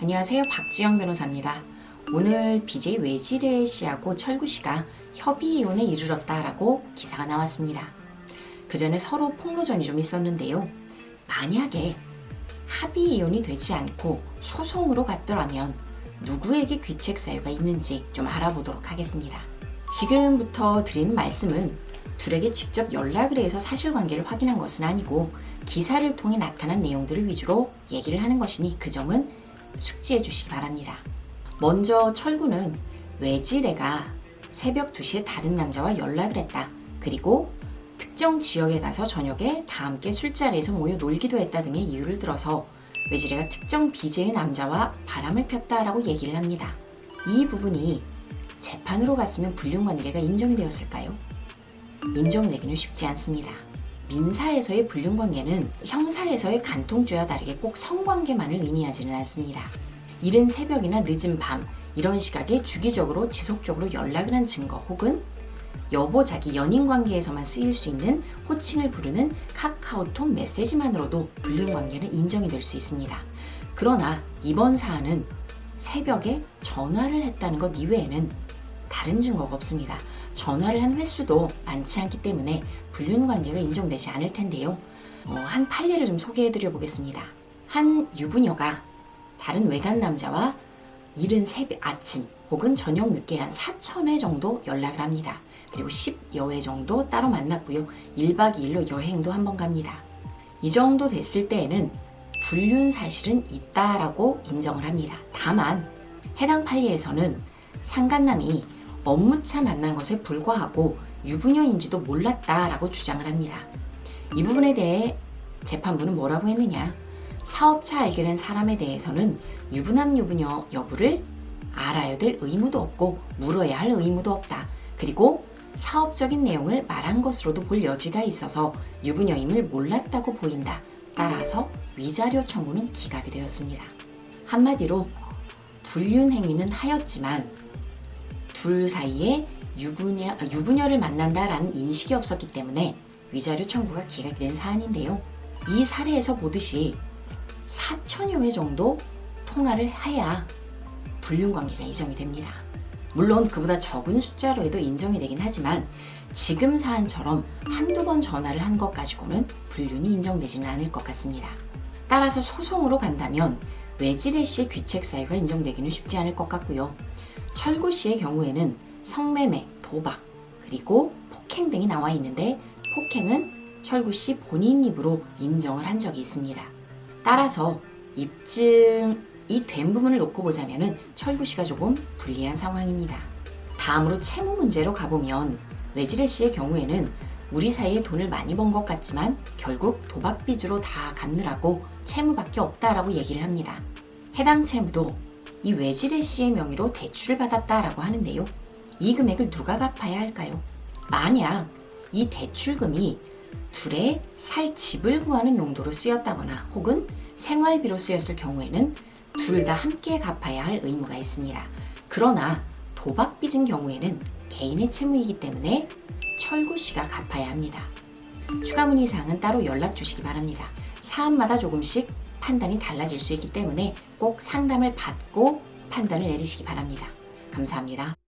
안녕하세요. 박지영 변호사입니다. 오늘 BJ 외지래 씨하고 철구 씨가 협의 이혼에 이르렀다라고 기사가 나왔습니다. 그 전에 서로 폭로전이 좀 있었는데요. 만약에 합의 이혼이 되지 않고 소송으로 갔더라면 누구에게 귀책 사유가 있는지 좀 알아보도록 하겠습니다. 지금부터 드리는 말씀은 둘에게 직접 연락을 해서 사실관계를 확인한 것은 아니고 기사를 통해 나타난 내용들을 위주로 얘기를 하는 것이니 그 점은 숙지해 주시기 바랍니다. 먼저 철구는 외지래가 새벽 2시에 다른 남자와 연락을 했다. 그리고 특정 지역에 가서 저녁에 다 함께 술자리에서 모여 놀기도 했다 등의 이유를 들어서 외지래가 특정 BJ의 남자와 바람을 폈다라고 얘기를 합니다. 이 부분이 재판으로 갔으면 불륜관계가 인정이 되었을까요? 인정되기는 쉽지 않습니다. 민사에서의 불륜관계는 형사에서의 간통죄와 다르게 꼭 성관계만을 의미하지는 않습니다. 이른 새벽이나 늦은 밤 이런 시각에 주기적으로 지속적으로 연락을 한 증거 혹은 여보 자기 연인관계에서만 쓰일 수 있는 호칭을 부르는 카카오톡 메시지만으로도 불륜관계는 인정이 될 수 있습니다. 그러나 이번 사안은 새벽에 전화를 했다는 것 이외에는 다른 증거가 없습니다. 전화를 한 횟수도 많지 않기 때문에 불륜관계가 인정되지 않을 텐데요. 한 판례를 좀 소개해드려 보겠습니다. 한 유부녀가 다른 외간 남자와 이른 새벽 아침 혹은 저녁 늦게 한 4,000회 정도 연락을 합니다. 그리고 10여 회 정도 따로 만났고요. 1박 2일로 여행도 한번 갑니다. 이 정도 됐을 때에는 불륜 사실은 있다라고 인정을 합니다. 다만 해당 판례에서는 상간남이 업무차 만난 것에 불과하고 유부녀인지도 몰랐다라고 주장을 합니다. 이 부분에 대해 재판부는 뭐라고 했느냐? 사업차 알게 된 사람에 대해서는 유부남 유부녀 여부를 알아야 될 의무도 없고 물어야 할 의무도 없다. 그리고 사업적인 내용을 말한 것으로도 볼 여지가 있어서 유부녀임을 몰랐다고 보인다. 따라서 위자료 청구는 기각이 되었습니다. 한마디로 불륜 행위는 하였지만 둘 사이에 유부녀를 만난다라는 인식이 없었기 때문에 위자료 청구가 기각이 된 사안인데요. 이 사례에서 보듯이 4,000여 회 정도 통화를 해야 불륜관계가 인정이 됩니다. 물론 그보다 적은 숫자로 해도 인정이 되긴 하지만 지금 사안처럼 한두 번 전화를 한 것 가지고는 불륜이 인정되지는 않을 것 같습니다. 따라서 소송으로 간다면 외지래 씨의 귀책 사유가 인정되기는 쉽지 않을 것 같고요. 철구 씨의 경우에는 성매매, 도박, 그리고 폭행 등이 나와 있는데 폭행은 철구 씨 본인 입으로 인정을 한 적이 있습니다. 따라서 입증이 된 부분을 놓고 보자면 철구 씨가 조금 불리한 상황입니다. 다음으로 채무 문제로 가보면 외지래 씨의 경우에는 우리 사이에 돈을 많이 번 것 같지만 결국 도박 빚으로 다 갚느라고 채무밖에 없다라고 얘기를 합니다. 해당 채무도 이 외지래 씨의 명의로 대출을 받았다라고 하는데요. 이 금액을 누가 갚아야 할까요? 만약 이 대출금이 둘의 살 집을 구하는 용도로 쓰였다거나 혹은 생활비로 쓰였을 경우에는 둘 다 함께 갚아야 할 의무가 있습니다. 그러나 도박 빚인 경우에는 개인의 채무이기 때문에 철구 씨가 갚아야 합니다. 추가 문의 사항은 따로 연락 주시기 바랍니다. 사안마다 조금씩 판단이 달라질 수 있기 때문에 꼭 상담을 받고 판단을 내리시기 바랍니다. 감사합니다.